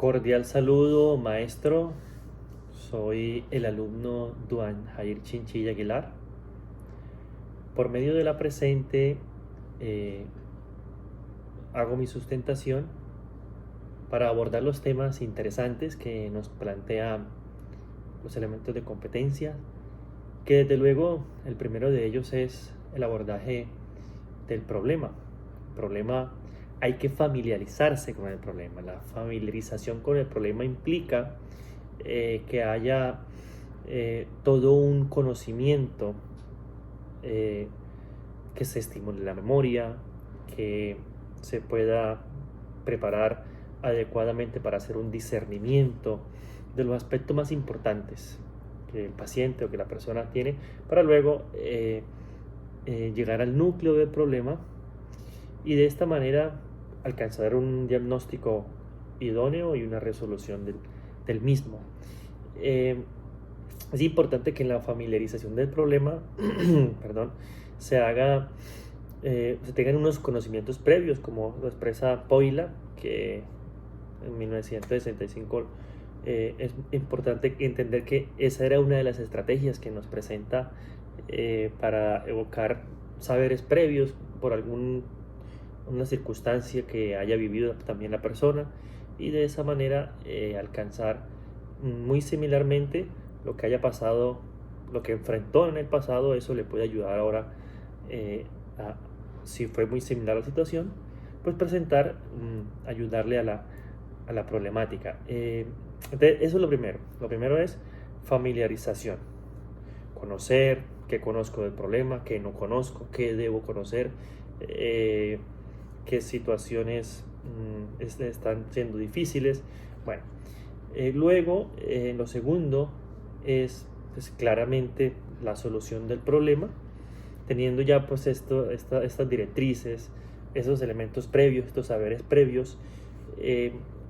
Cordial saludo, maestro. Soy el alumno Duan Jair Chinchilla Aguilar. Por medio de la presente, eh, hago mi sustentación para abordar los temas interesantes que nos plantean los elementos de competencia, que desde luego el primero de ellos es el abordaje del problema. El problema, hay que familiarizarse con el problema. La familiarización con el problema implica que haya todo un conocimiento, que se estimule la memoria, que se pueda preparar adecuadamente para hacer un discernimiento de los aspectos más importantes que el paciente o que la persona tiene, para luego llegar al núcleo del problema y de esta manera alcanzar un diagnóstico idóneo y una resolución del mismo. Es importante que en la familiarización del problema perdón, se haga, se tengan unos conocimientos previos, como lo expresa Poila, que en 1965 es importante entender que esa era una de las estrategias que nos presenta para evocar saberes previos por una circunstancia que haya vivido también la persona, y de esa manera alcanzar muy similarmente lo que haya pasado, lo que enfrentó en el pasado. Eso le puede ayudar ahora, si fue muy similar la situación, pues presentar, ayudarle a la problemática. Entonces, eso es lo primero. Lo primero es familiarización. Conocer qué conozco del problema, qué no conozco, qué debo conocer, qué situaciones están siendo difíciles. Bueno, luego, lo segundo es pues, claramente la solución del problema, teniendo ya pues estas directrices, esos elementos previos, estos saberes previos.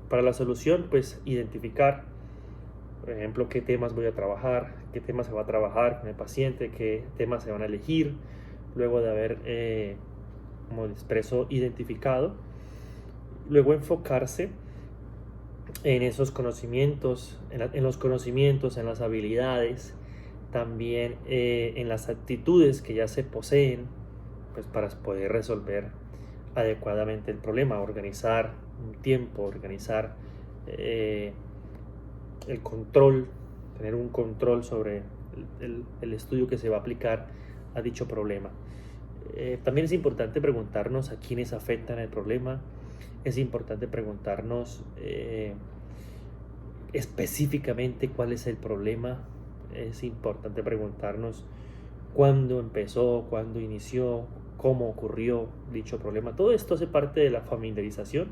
Para la solución, pues identificar, por ejemplo, qué temas voy a trabajar, qué temas se va a trabajar con el paciente, qué temas se van a elegir, luego de haber, como expreso, identificado. Luego enfocarse en esos conocimientos, en los conocimientos, en las habilidades, también en las actitudes que ya se poseen, pues para poder resolver adecuadamente el problema, organizar un tiempo, organizar el control, tener un control sobre el estudio que se va a aplicar a dicho problema. También es importante preguntarnos a quiénes afectan el problema. Es importante preguntarnos específicamente cuál es el problema. Es importante preguntarnos cuándo empezó, cuándo inició, cómo ocurrió dicho problema. Todo esto hace parte de la familiarización,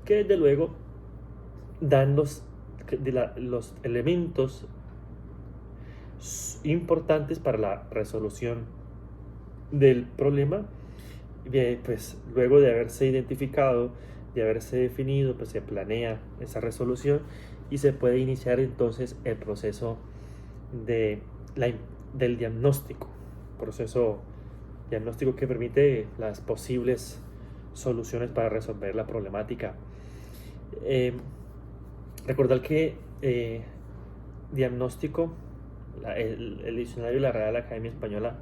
que desde luego dan los elementos importantes para la resolución del problema. Pues luego de haberse identificado, de haberse definido, pues se planea esa resolución y se puede iniciar entonces el proceso del diagnóstico, proceso diagnóstico que permite las posibles soluciones para resolver la problemática. Recordar que diagnóstico, el diccionario de la Real Academia Española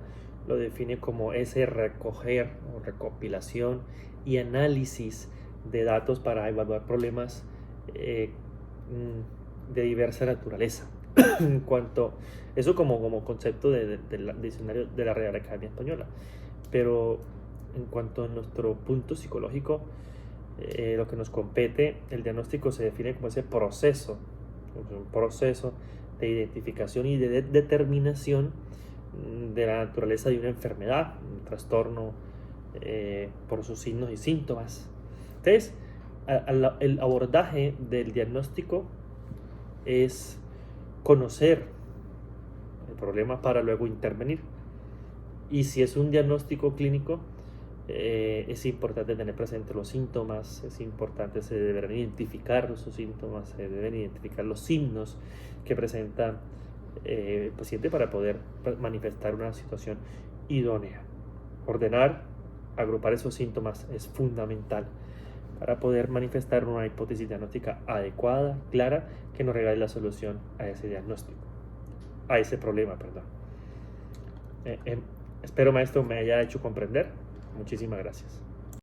lo define como ese recoger o recopilación y análisis de datos para evaluar problemas de diversa naturaleza. En cuanto eso como concepto del diccionario de la Real Academia Española, pero en cuanto a nuestro punto psicológico, lo que nos compete, el diagnóstico se define como ese proceso, un proceso de identificación y de determinación de la naturaleza de una enfermedad, un trastorno, por sus signos y síntomas. Entonces, el abordaje del diagnóstico es conocer el problema para luego intervenir. Y si es un diagnóstico clínico, es importante tener presente los síntomas, es importante, se deberán identificar los síntomas, se deben identificar los signos que presenta el paciente para poder manifestar una situación idónea. Ordenar, agrupar esos síntomas es fundamental para poder manifestar una hipótesis diagnóstica adecuada, clara, que nos regale la solución a ese diagnóstico, a ese problema, perdón. Espero, maestro, me haya hecho comprender. Muchísimas gracias.